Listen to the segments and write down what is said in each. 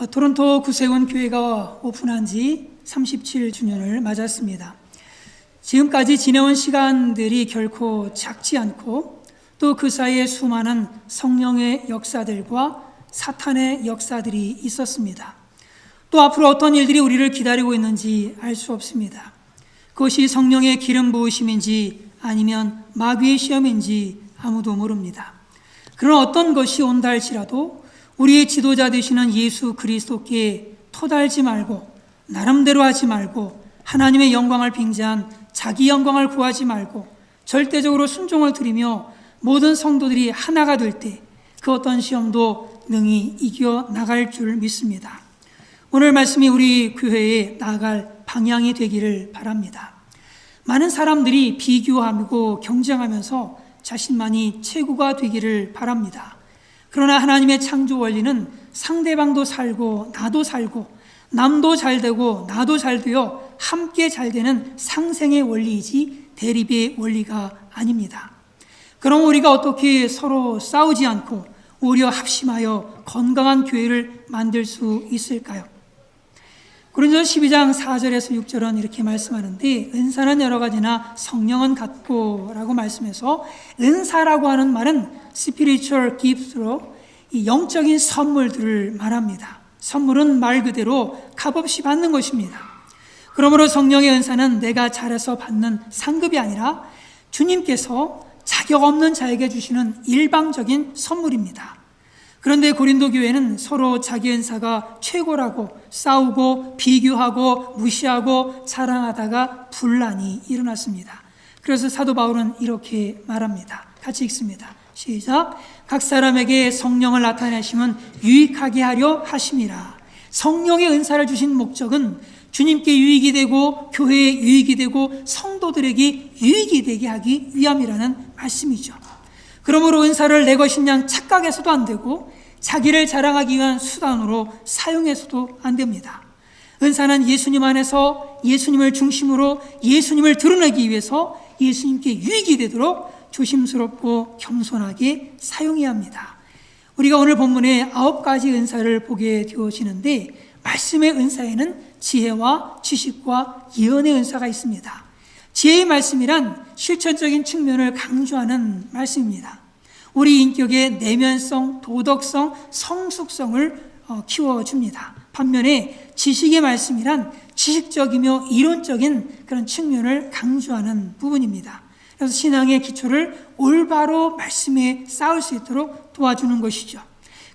토론토 구세군 교회가 오픈한 지 37주년을 맞았습니다. 지금까지 지내온 시간들이 결코 작지 않고 또 그 사이에 수많은 성령의 역사들과 사탄의 역사들이 있었습니다. 또 앞으로 어떤 일들이 우리를 기다리고 있는지 알 수 없습니다. 그것이 성령의 기름 부으심인지 아니면 마귀의 시험인지 아무도 모릅니다. 그런 어떤 것이 온다 할지라도 우리의 지도자 되시는 예수 그리스도께 토달지 말고 나름대로 하지 말고 하나님의 영광을 빙자한 자기 영광을 구하지 말고 절대적으로 순종을 드리며 모든 성도들이 하나가 될 때 그 어떤 시험도 능히 이겨나갈 줄 믿습니다. 오늘 말씀이 우리 교회에 나아갈 방향이 되기를 바랍니다. 많은 사람들이 비교하고 경쟁하면서 자신만이 최고가 되기를 바랍니다. 그러나 하나님의 창조 원리는 상대방도 살고 나도 살고 남도 잘 되고 나도 잘 되어 함께 잘 되는 상생의 원리이지 대립의 원리가 아닙니다. 그럼 우리가 어떻게 서로 싸우지 않고 오히려 합심하여 건강한 교회를 만들 수 있을까요? 고린도서 12장 4절에서 6절은 이렇게 말씀하는데 은사는 여러 가지나 성령은 같고 라고 말씀해서 은사라고 하는 말은 spiritual gifts로 이 영적인 선물들을 말합니다. 선물은 말 그대로 값없이 받는 것입니다. 그러므로 성령의 은사는 내가 잘해서 받는 상급이 아니라 주님께서 자격 없는 자에게 주시는 일방적인 선물입니다. 그런데 고린도 교회는 서로 자기 은사가 최고라고 싸우고 비교하고 무시하고 자랑하다가 분란이 일어났습니다. 그래서 사도 바울은 이렇게 말합니다. 같이 읽습니다. 시작. 각 사람에게 성령을 나타내심은 유익하게 하려 하심이라. 성령의 은사를 주신 목적은 주님께 유익이 되고 교회에 유익이 되고 성도들에게 유익이 되게 하기 위함이라는 말씀이죠. 그러므로 은사를 내 것인 양 착각해서도 안 되고 자기를 자랑하기 위한 수단으로 사용해서도 안 됩니다. 은사는 예수님 안에서 예수님을 중심으로 예수님을 드러내기 위해서 예수님께 유익이 되도록 조심스럽고 겸손하게 사용해야 합니다. 우리가 오늘 본문에 9가지 은사를 보게 되어지는데 말씀의 은사에는 지혜와 지식과 예언의 은사가 있습니다. 지혜의 말씀이란 실천적인 측면을 강조하는 말씀입니다. 우리 인격의 내면성, 도덕성, 성숙성을 키워줍니다. 반면에 지식의 말씀이란 지식적이며 이론적인 그런 측면을 강조하는 부분입니다. 그래서 신앙의 기초를 올바로 말씀에 쌓을 수 있도록 도와주는 것이죠.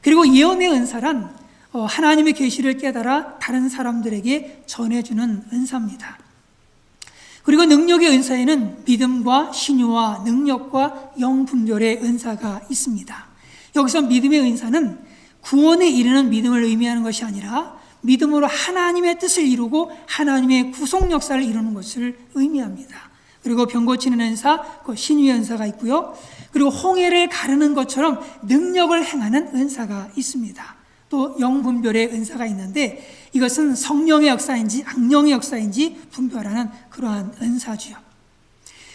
그리고 예언의 은사란 하나님의 계시를 깨달아 다른 사람들에게 전해주는 은사입니다. 그리고 능력의 은사에는 믿음과 신유와 능력과 영분별의 은사가 있습니다. 여기서 믿음의 은사는 구원에 이르는 믿음을 의미하는 것이 아니라 믿음으로 하나님의 뜻을 이루고 하나님의 구속 역사를 이루는 것을 의미합니다. 그리고 병 고치는 은사, 신유의 은사가 있고요. 그리고 홍해를 가르는 것처럼 능력을 행하는 은사가 있습니다. 또 영분별의 은사가 있는데 이것은 성령의 역사인지 악령의 역사인지 분별하는 그러한 은사지요.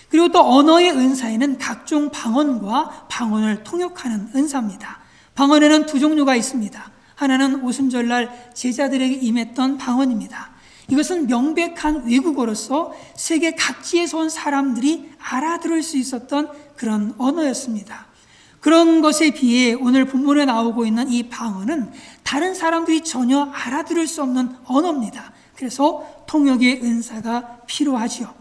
그리고 또 언어의 은사에는 각종 방언과 방언을 통역하는 은사입니다. 방언에는 두 종류가 있습니다. 하나는 오순절날 제자들에게 임했던 방언입니다. 이것은 명백한 외국어로서 세계 각지에서 온 사람들이 알아들을 수 있었던 그런 언어였습니다. 그런 것에 비해 오늘 본문에 나오고 있는 이 방언은 다른 사람들이 전혀 알아들을 수 없는 언어입니다. 그래서 통역의 은사가 필요하지요.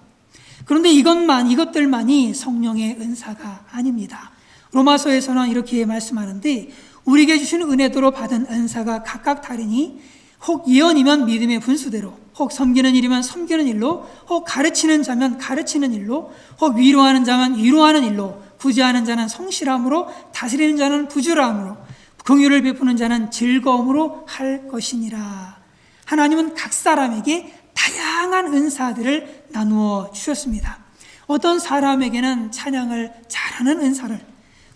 그런데 이것들만이 성령의 은사가 아닙니다. 로마서에서는 이렇게 말씀하는데 우리에게 주신 은혜도로 받은 은사가 각각 다르니 혹 예언이면 믿음의 분수대로, 혹 섬기는 일이면 섬기는 일로, 혹 가르치는 자면 가르치는 일로, 혹 위로하는 자면 위로하는 일로, 구제하는 자는 성실함으로, 다스리는 자는 부지런함으로, 긍휼을 베푸는 자는 즐거움으로 할 것이니라. 하나님은 각 사람에게 다양한 은사들을 나누어 주셨습니다. 어떤 사람에게는 찬양을 잘하는 은사를,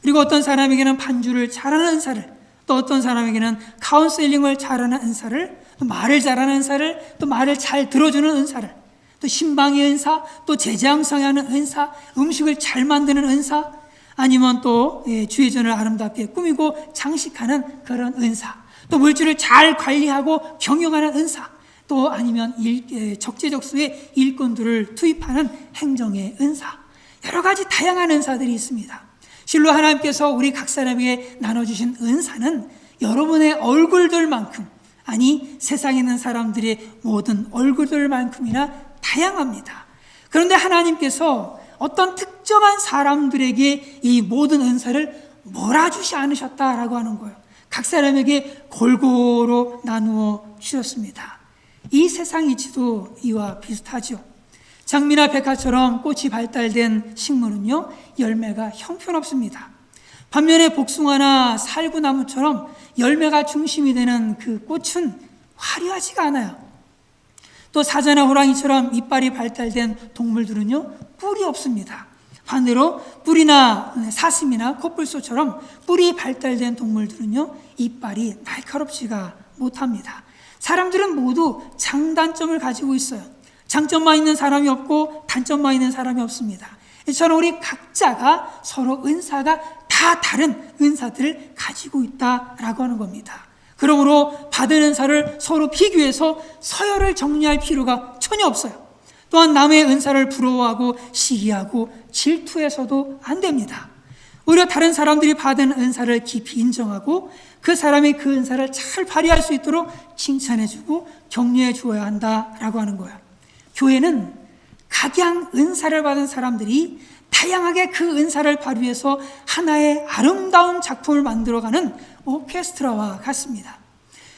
그리고 어떤 사람에게는 반주를 잘하는 은사를, 또 어떤 사람에게는 카운셀링을 잘하는 은사를, 또 말을 잘하는 은사를, 또 말을 잘 들어주는 은사를, 또 신방의 은사, 또 제장성에 하는 은사, 음식을 잘 만드는 은사, 아니면 또 주의전을 아름답게 꾸미고 장식하는 그런 은사, 또 물질을 잘 관리하고 경영하는 은사, 또 아니면 적재적소에 일꾼들을 투입하는 행정의 은사, 여러 가지 다양한 은사들이 있습니다. 실로 하나님께서 우리 각 사람에게 나눠주신 은사는 여러분의 얼굴들만큼, 아니 세상에 있는 사람들의 모든 얼굴들만큼이나 다양합니다. 그런데 하나님께서 어떤 특정한 사람들에게 이 모든 은사를 몰아주지 않으셨다라고 하는 거예요. 각 사람에게 골고루 나누어 주셨습니다. 이 세상 이치도 이와 비슷하죠. 장미나 백화처럼 꽃이 발달된 식물은요, 열매가 형편없습니다. 반면에 복숭아나 살구나무처럼 열매가 중심이 되는 그 꽃은 화려하지가 않아요. 또 사자나 호랑이처럼 이빨이 발달된 동물들은요, 뿔이 없습니다. 반대로 뿔이나 사슴이나 코뿔소처럼 뿔이 발달된 동물들은요, 이빨이 날카롭지가 못합니다. 사람들은 모두 장단점을 가지고 있어요. 장점만 있는 사람이 없고 단점만 있는 사람이 없습니다. 이처럼 우리 각자가 서로 은사가 다 다른 은사들을 가지고 있다라고 하는 겁니다. 그러므로 받은 은사를 서로 비교해서 서열을 정리할 필요가 전혀 없어요. 또한 남의 은사를 부러워하고 시기하고 질투해서도 안 됩니다. 오히려 다른 사람들이 받은 은사를 깊이 인정하고 그 사람이 그 은사를 잘 발휘할 수 있도록 칭찬해주고 격려해 주어야 한다라고 하는 거예요. 교회는 각양 은사를 받은 사람들이 다양하게 그 은사를 발휘해서 하나의 아름다운 작품을 만들어가는 오케스트라와 같습니다.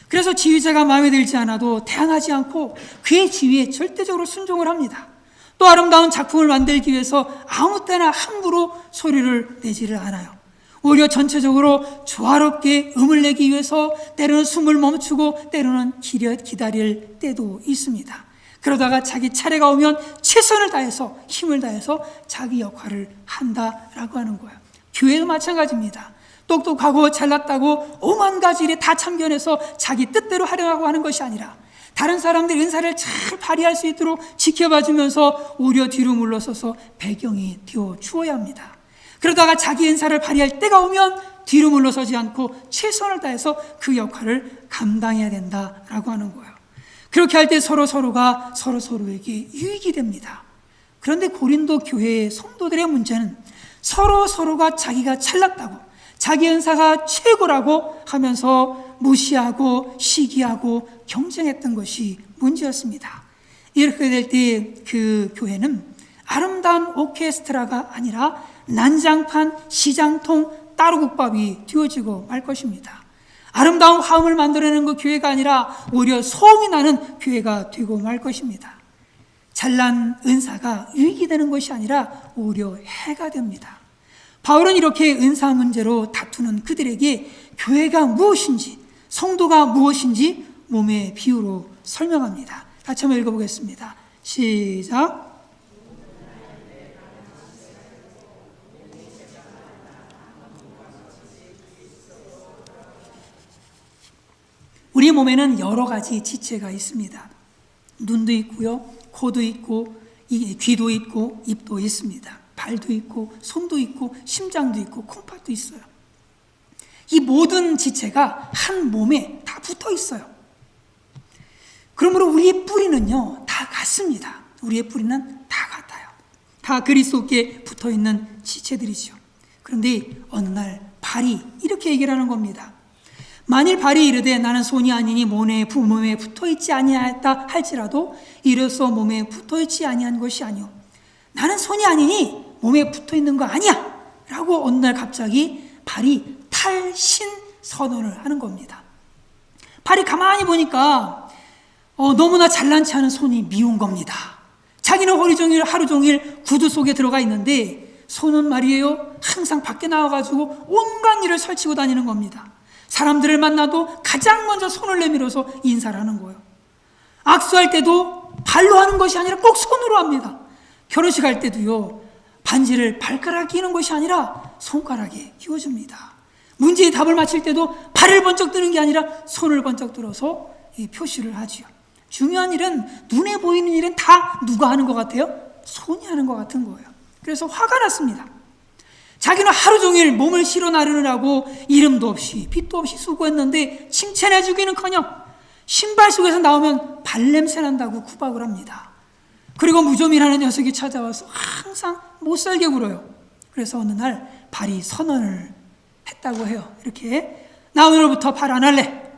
그래서 지휘자가 마음에 들지 않아도 대항하지 않고 그의 지휘에 절대적으로 순종을 합니다. 또 아름다운 작품을 만들기 위해서 아무 때나 함부로 소리를 내지를 않아요. 오히려 전체적으로 조화롭게 음을 내기 위해서 때로는 숨을 멈추고 때로는 기다릴 때도 있습니다. 그러다가 자기 차례가 오면 최선을 다해서 힘을 다해서 자기 역할을 한다라고 하는 거예요. 교회도 마찬가지입니다. 똑똑하고 잘났다고 오만 가지 일에 다 참견해서 자기 뜻대로 하려고 하는 것이 아니라 다른 사람들 은사를 잘 발휘할 수 있도록 지켜봐주면서 오히려 뒤로 물러서서 배경이 되어 주어야 합니다. 그러다가 자기 은사를 발휘할 때가 오면 뒤로 물러서지 않고 최선을 다해서 그 역할을 감당해야 된다라고 하는 거예요. 그렇게 할 때 서로가 서로에게 유익이 됩니다. 그런데 고린도 교회의 성도들의 문제는 서로가 자기가 잘났다고 자기 은사가 최고라고 하면서 무시하고 시기하고 경쟁했던 것이 문제였습니다. 이렇게 될 때 그 교회는 아름다운 오케스트라가 아니라 난장판, 시장통, 따로국밥이 되어지고 말 것입니다. 아름다운 화음을 만들어내는 그 교회가 아니라 오히려 소음이 나는 교회가 되고 말 것입니다. 잘난 은사가 유익이 되는 것이 아니라 오히려 해가 됩니다. 바울은 이렇게 은사 문제로 다투는 그들에게 교회가 무엇인지, 성도가 무엇인지 몸의 비유로 설명합니다. 같이 한번 읽어보겠습니다. 시작. 우리 몸에는 여러 가지 지체가 있습니다. 눈도 있고요, 코도 있고, 귀도 있고, 입도 있습니다. 발도 있고, 손도 있고, 심장도 있고, 콩팥도 있어요. 이 모든 지체가 한 몸에 다 붙어 있어요. 그러므로 우리의 뿌리는요, 다 같습니다. 우리의 뿌리는 다 같아요. 다 그리스도께 붙어 있는 지체들이죠. 그런데 어느 날 발이 이렇게 얘기를 하는 겁니다. 만일 발이 이르되 나는 손이 아니니 몸에 붙어 있지 아니하였다 할지라도 이로써 몸에 붙어 있지 아니한 것이 아니오. 나는 손이 아니니 몸에 붙어 있는 거 아니야 라고 어느 날 갑자기 발이 탈신 선언을 하는 겁니다. 발이 가만히 보니까 너무나 잘난치 않은 손이 미운 겁니다. 자기는 하루 종일 구두 속에 들어가 있는데 손은 말이에요, 항상 밖에 나와가지고 온갖 일을 설치고 다니는 겁니다. 사람들을 만나도 가장 먼저 손을 내밀어서 인사를 하는 거예요. 악수할 때도 발로 하는 것이 아니라 꼭 손으로 합니다. 결혼식 할 때도요, 반지를 발가락에 끼는 것이 아니라 손가락에 끼워줍니다. 문제의 답을 맞힐 때도 발을 번쩍 드는 게 아니라 손을 번쩍 들어서 표시를 하지요. 중요한 일은, 눈에 보이는 일은 다 누가 하는 것 같아요? 손이 하는 것 같은 거예요. 그래서 화가 났습니다. 자기는 하루 종일 몸을 실어 나르느라고 이름도 없이 빛도 없이 수고했는데 칭찬해 주기는커녕 신발 속에서 나오면 발냄새 난다고 구박을 합니다. 그리고 무좀이라는 녀석이 찾아와서 항상 못살게 굴어요. 그래서 어느 날 발이 선언을 했다고 해요. 이렇게, 나 오늘부터 발 안 할래.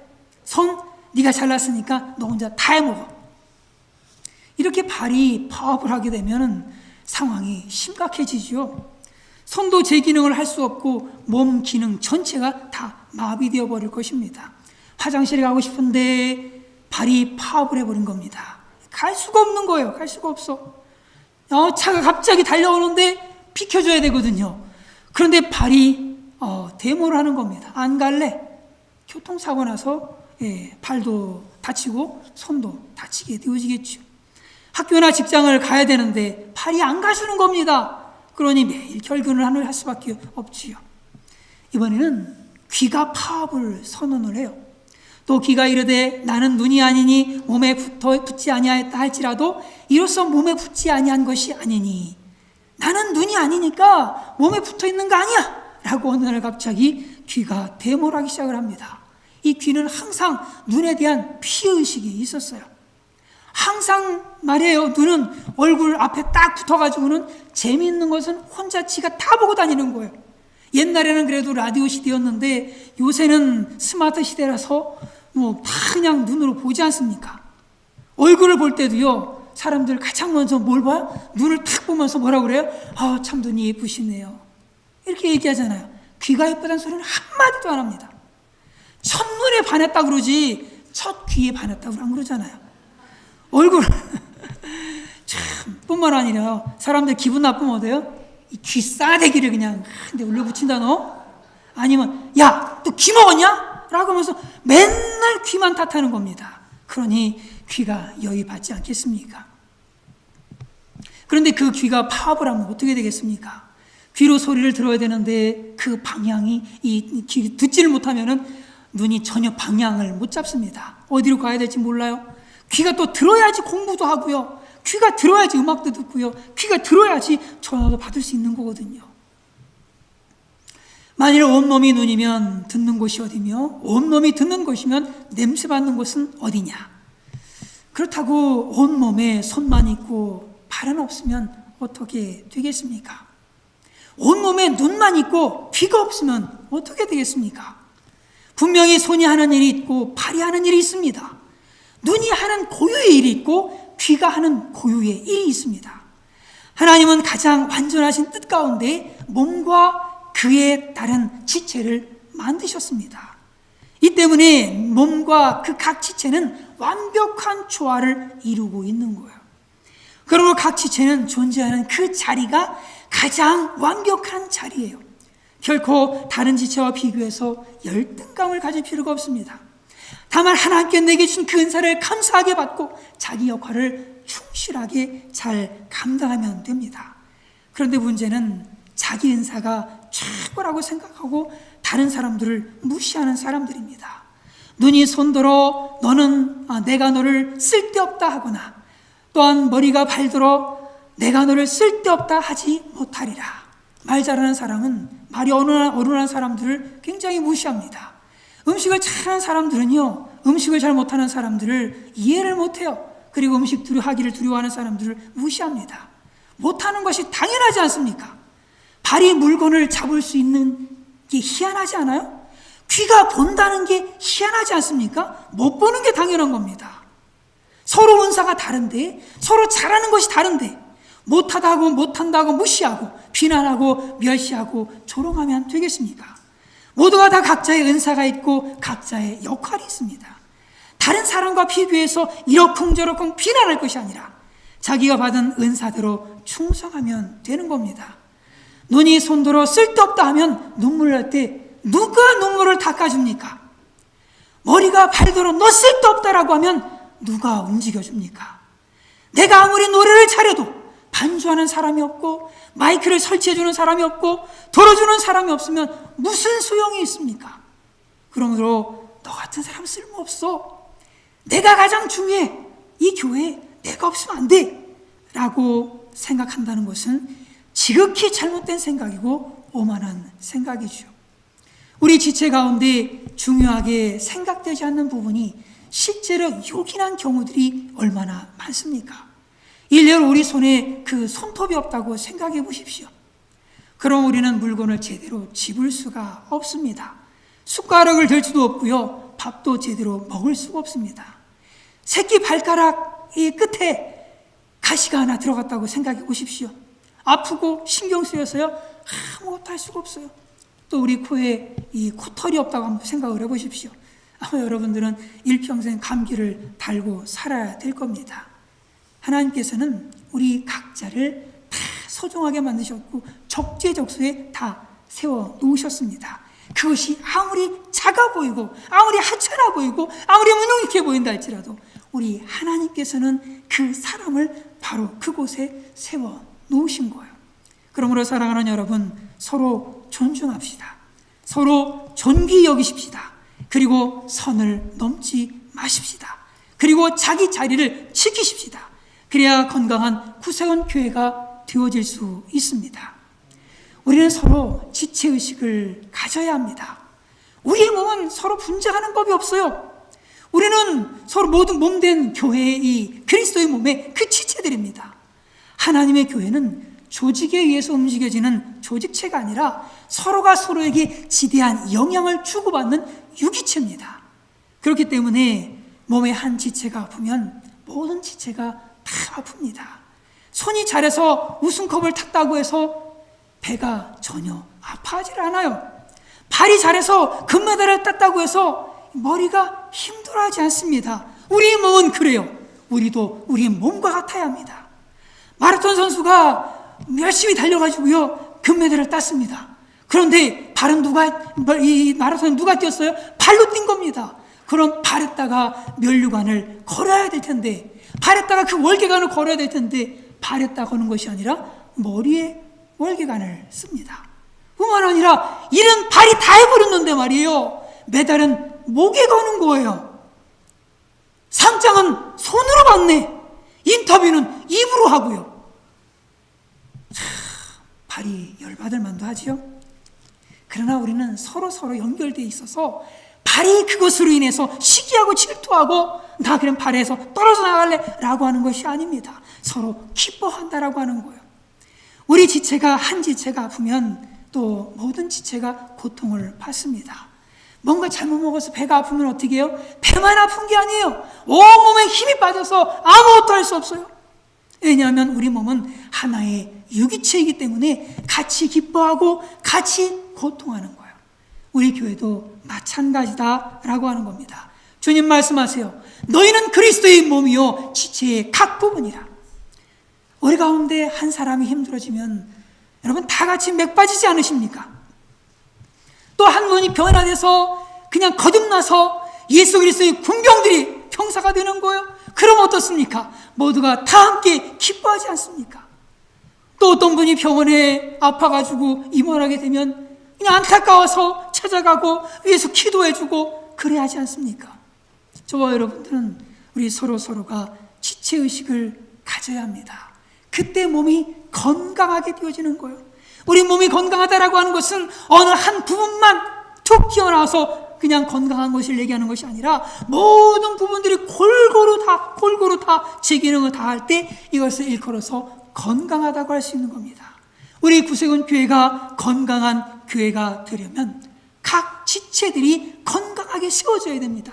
손 네가 잘났으니까 너 혼자 다 해먹어. 이렇게 발이 파업을 하게 되면 상황이 심각해지죠. 손도 제 기능을 할 수 없고 몸 기능 전체가 다 마비되어 버릴 것입니다. 화장실에 가고 싶은데 발이 파업을 해버린 겁니다. 갈 수가 없는 거예요. 갈 수가 없어. 차가 갑자기 달려오는데 비켜줘야 되거든요. 그런데 발이 데모를 하는 겁니다. 안 갈래. 교통사고 나서 발도 다치고 손도 다치게 되어지겠죠. 학교나 직장을 가야 되는데 발이 안 가주는 겁니다. 그러니 매일 결근을 할 수밖에 없지요. 이번에는 귀가 파업을 선언을 해요. 또 귀가 이르되 나는 눈이 아니니 몸에 붙지 아니하였다 할지라도 이로써 몸에 붙지 아니한 것이 아니니, 나는 눈이 아니니까 몸에 붙어 있는 거 아니야 라고 어느 날 갑자기 귀가 데모를 하기 시작을 합니다. 이 귀는 항상 눈에 대한 피의식이 있었어요. 항상 말이에요. 눈은 얼굴 앞에 딱 붙어가지고는 재미있는 것은 혼자 지가 다 보고 다니는 거예요. 옛날에는 그래도 라디오 시대였는데 요새는 스마트 시대라서 다 그냥 눈으로 보지 않습니까? 얼굴을 볼 때도요, 사람들 가장 먼저 뭘 봐요? 눈을 탁 보면서 뭐라 그래요? 참 눈이 예쁘시네요. 이렇게 얘기하잖아요. 귀가 예쁘다는 소리는 한마디도 안 합니다. 첫눈에 반했다 그러지 첫 귀에 반했다고 안 그러잖아요. 얼굴 참 뿐만 아니라 사람들 기분 나쁘면 어때요? 이 귀 싸대기를 그냥 한데 올려붙인다 너? 아니면 야, 또 귀 먹었냐? 라고 하면서 맨날 귀만 탓하는 겁니다. 그러니 귀가 여의 받지 않겠습니까? 그런데 그 귀가 파업을 하면 어떻게 되겠습니까? 귀로 소리를 들어야 되는데 그 방향이 귀 듣지를 못하면은 눈이 전혀 방향을 못 잡습니다. 어디로 가야 될지 몰라요. 귀가 또 들어야지 공부도 하고요. 귀가 들어야지 음악도 듣고요. 귀가 들어야지 전화도 받을 수 있는 거거든요. 만일 온몸이 눈이면 듣는 곳이 어디며 온몸이 듣는 곳이면 냄새 맡는 곳은 어디냐. 그렇다고 온몸에 손만 있고 발은 없으면 어떻게 되겠습니까? 온몸에 눈만 있고 귀가 없으면 어떻게 되겠습니까? 분명히 손이 하는 일이 있고 발이 하는 일이 있습니다. 눈이 하는 고유의 일이 있고 귀가 하는 고유의 일이 있습니다. 하나님은 가장 완전하신 뜻 가운데 몸과 그에 따른 지체를 만드셨습니다. 이 때문에 몸과 그 각 지체는 완벽한 조화를 이루고 있는 거예요. 그러므로 각 지체는 존재하는 그 자리가 가장 완벽한 자리예요. 결코 다른 지체와 비교해서 열등감을 가질 필요가 없습니다. 다만 하나님께 내게 준 그 은사를 감사하게 받고 자기 역할을 충실하게 잘 감당하면 됩니다. 그런데 문제는 자기 은사가 최고라고 생각하고 다른 사람들을 무시하는 사람들입니다. 눈이 손들어 내가 너를 쓸데없다 하거나 또한 머리가 발들어 내가 너를 쓸데없다 하지 못하리라. 말 잘하는 사람은 말이 어눌한 사람들을 굉장히 무시합니다. 음식을 잘하는 사람들은요, 음식을 잘 못하는 사람들을 이해를 못해요. 그리고 하기를 두려워하는 사람들을 무시합니다. 못하는 것이 당연하지 않습니까? 발이 물건을 잡을 수 있는 게 희한하지 않아요? 귀가 본다는 게 희한하지 않습니까? 못 보는 게 당연한 겁니다. 서로 은사가 다른데, 서로 잘하는 것이 다른데 못하다고 못한다고 무시하고 비난하고 멸시하고 조롱하면 되겠습니까? 모두가 다 각자의 은사가 있고 각자의 역할이 있습니다. 다른 사람과 비교해서 이러쿵저러쿵 비난할 것이 아니라 자기가 받은 은사대로 충성하면 되는 겁니다. 눈이 손들어 쓸데없다 하면 눈물 날 때 누가 눈물을 닦아줍니까? 머리가 발들어 너 쓸데없다라고 하면 누가 움직여줍니까? 내가 아무리 노래를 잘해도 반주하는 사람이 없고 마이크를 설치해주는 사람이 없고 들어주는 사람이 없으면 무슨 소용이 있습니까? 그러므로 너 같은 사람 쓸모없어. 내가 가장 중요해. 이 교회에 내가 없으면 안 돼 라고 생각한다는 것은 지극히 잘못된 생각이고 오만한 생각이죠. 우리 지체 가운데 중요하게 생각되지 않는 부분이 실제로 요긴한 경우들이 얼마나 많습니까? 일례로 우리 손에 그 손톱이 없다고 생각해 보십시오. 그럼 우리는 물건을 제대로 집을 수가 없습니다. 숟가락을 들 수도 없고요, 밥도 제대로 먹을 수가 없습니다. 새끼 발가락 이 끝에 가시가 하나 들어갔다고 생각해 보십시오. 아프고 신경 쓰여서요 아무것도 할 수가 없어요. 또 우리 코에 이 코털이 없다고 한번 생각을 해보십시오. 아마 여러분들은 일평생 감기를 달고 살아야 될 겁니다. 하나님께서는 우리 각자를 다 소중하게 만드셨고 적재적소에 다 세워 놓으셨습니다. 그것이 아무리 작아 보이고 아무리 하찮아 보이고 아무리 무능력해 보인다 할지라도 우리 하나님께서는 그 사람을 바로 그곳에 세워 놓으신 거예요. 그러므로 사랑하는 여러분, 서로 존중합시다. 서로 존귀 여기십시다. 그리고 선을 넘지 마십시다. 그리고 자기 자리를 지키십시다. 그래야 건강한 구세군 교회가 되어질 수 있습니다. 우리는 서로 지체의식을 가져야 합니다. 우리의 몸은 서로 분쟁하는 법이 없어요. 우리는 서로 모든 몸된 교회의 이 그리스도의 몸의 그 지체들입니다. 하나님의 교회는 조직에 의해서 움직여지는 조직체가 아니라 서로가 서로에게 지대한 영향을 주고받는 유기체입니다. 그렇기 때문에 몸의 한 지체가 아프면 모든 지체가 다 아픕니다. 손이 잘해서 우승컵을 탔다고 해서 배가 전혀 아파하지 않아요. 발이 잘해서 금메달을 땄다고 해서 머리가 힘들어하지 않습니다. 우리 몸은 그래요. 우리도 우리의 몸과 같아야 합니다. 마라톤 선수가 열심히 달려가지고요 금메달을 땄습니다. 그런데 이 마라톤 누가 뛰었어요? 발로 뛴 겁니다. 그럼 발에다가 면류관을 걸어야 될 텐데, 발에다가 그 월계관을 걸어야 될 텐데 발에다 거는 것이 아니라 머리에 월계관을 씁니다. 뿐만 아니라 일은 발이 다 해버렸는데 말이에요, 메달은 목에 거는 거예요. 상장은 손으로 받네. 인터뷰는 입으로 하고요. 발이 열받을 만도 하지요. 그러나 우리는 서로 연결되어 있어서 발이 그것으로 인해서 시기하고 질투하고 나 그냥 발에서 떨어져 나갈래 라고 하는 것이 아닙니다. 서로 기뻐한다라고 하는 거예요. 우리 지체가 한 지체가 아프면 또 모든 지체가 고통을 받습니다. 뭔가 잘못 먹어서 배가 아프면 어떻게 해요? 배만 아픈 게 아니에요. 온몸에 힘이 빠져서 아무것도 할 수 없어요. 왜냐하면 우리 몸은 하나의 유기체이기 때문에 같이 기뻐하고 같이 고통하는 거예요. 우리 교회도 마찬가지다라고 하는 겁니다. 주님 말씀하세요. 너희는 그리스도의 몸이요 지체의 각 부분이라. 우리 가운데 한 사람이 힘들어지면 여러분 다 같이 맥 빠지지 않으십니까? 또 한 분이 변화돼서 그냥 거듭나서 예수 그리스도의 군병들이 병사가 되는 거예요. 그럼 어떻습니까? 모두가 다 함께 기뻐하지 않습니까? 또 어떤 분이 병원에 아파가지고 입원하게 되면 그냥 안타까워서 찾아가고 위에서 기도해주고 그래야 하지 않습니까? 저와 여러분들은 우리 서로가 지체의식을 가져야 합니다. 그때 몸이 건강하게 되어지는 거예요. 우리 몸이 건강하다라고 하는 것은 어느 한 부분만 툭 튀어나와서 그냥 건강한 것을 얘기하는 것이 아니라 모든 부분들이 골고루 다 제 기능을 다할 때 이것을 일컬어서 건강하다고 할 수 있는 겁니다. 우리 구세군 교회가 건강한 교회가 되려면 각 지체들이 건강하게 세워져야 됩니다.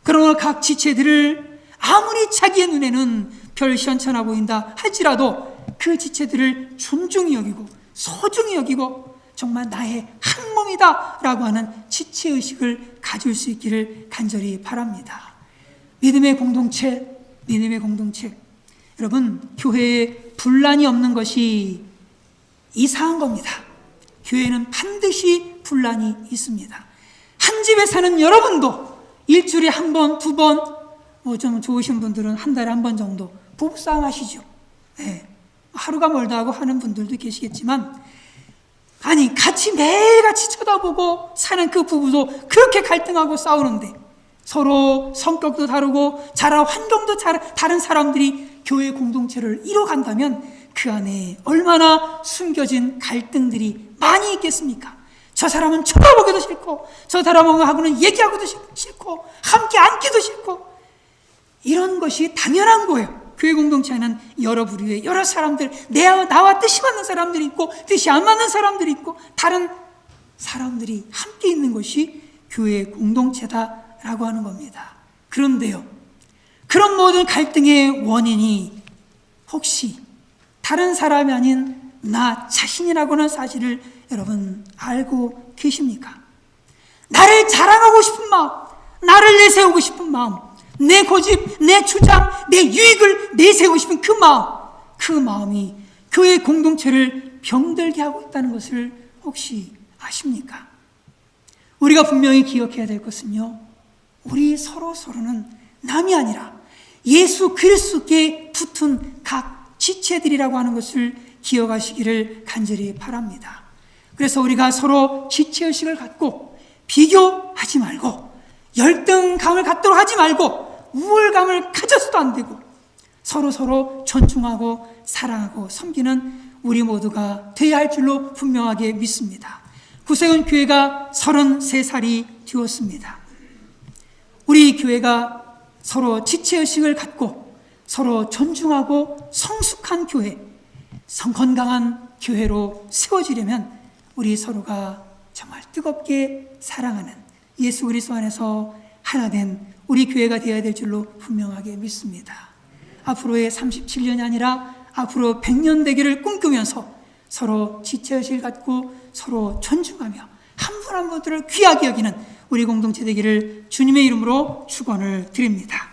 그러나 각 지체들을 아무리 자기의 눈에는 별 시원찮아 보인다 할지라도 그 지체들을 존중히 여기고 소중히 여기고 정말 나의 한 몸이다 라고 하는 지체의식을 가질 수 있기를 간절히 바랍니다. 믿음의 공동체. 여러분, 교회에 분란이 없는 것이 이상한 겁니다. 교회는 반드시 분란이 있습니다. 한 집에 사는 여러분도 일주일에 한 번, 두 번, 좀 좋으신 분들은 한 달에 한 번 정도 부부싸움 하시죠. 네. 하루가 멀다 하고 하는 분들도 계시겠지만, 아니 매일같이 쳐다보고 사는 그 부부도 그렇게 갈등하고 싸우는데 서로 성격도 다르고 자란 환경도 다른 사람들이 교회 공동체를 이뤄간다면 그 안에 얼마나 숨겨진 갈등들이 많이 있겠습니까? 저 사람은 쳐다보기도 싫고, 저 사람하고는 얘기하기도 싫고, 함께 앉기도 싫고, 이런 것이 당연한 거예요. 교회 공동체에는 여러 부류의 여러 사람들, 나와 뜻이 맞는 사람들이 있고 뜻이 안 맞는 사람들이 있고 다른 사람들이 함께 있는 것이 교회 공동체다라고 하는 겁니다. 그런데요, 그런 모든 갈등의 원인이 혹시 다른 사람이 아닌 나 자신이라고 하는 사실을 여러분 알고 계십니까? 나를 자랑하고 싶은 마음, 나를 내세우고 싶은 마음, 내 고집, 내 주장, 내 유익을 내세우고 싶은 그 마음이 교회 공동체를 병들게 하고 있다는 것을 혹시 아십니까? 우리가 분명히 기억해야 될 것은요, 우리 서로는 남이 아니라 예수 그리스도께 붙은 각 지체들이라고 하는 것을 기억하시기를 간절히 바랍니다. 그래서 우리가 서로 지체의식을 갖고 비교하지 말고 열등감을 갖도록 하지 말고 우월감을 가져서도 안 되고 서로 존중하고 사랑하고 섬기는 우리 모두가 되어야 할 줄로 분명하게 믿습니다. 구세군 교회가 33살이 되었습니다. 우리 교회가 서로 지체의식을 갖고 서로 존중하고 성숙한 교회, 건강한 교회로 세워지려면 우리 서로가 정말 뜨겁게 사랑하는 예수 그리스도 안에서 하나 된 우리 교회가 되어야 될 줄로 분명하게 믿습니다. 앞으로의 37년이 아니라 앞으로 100년 되기를 꿈꾸면서 서로 지체의식을 갖고 서로 존중하며 한 분 한 분들을 귀하게 여기는 우리 공동체 되기를 주님의 이름으로 축원을 드립니다.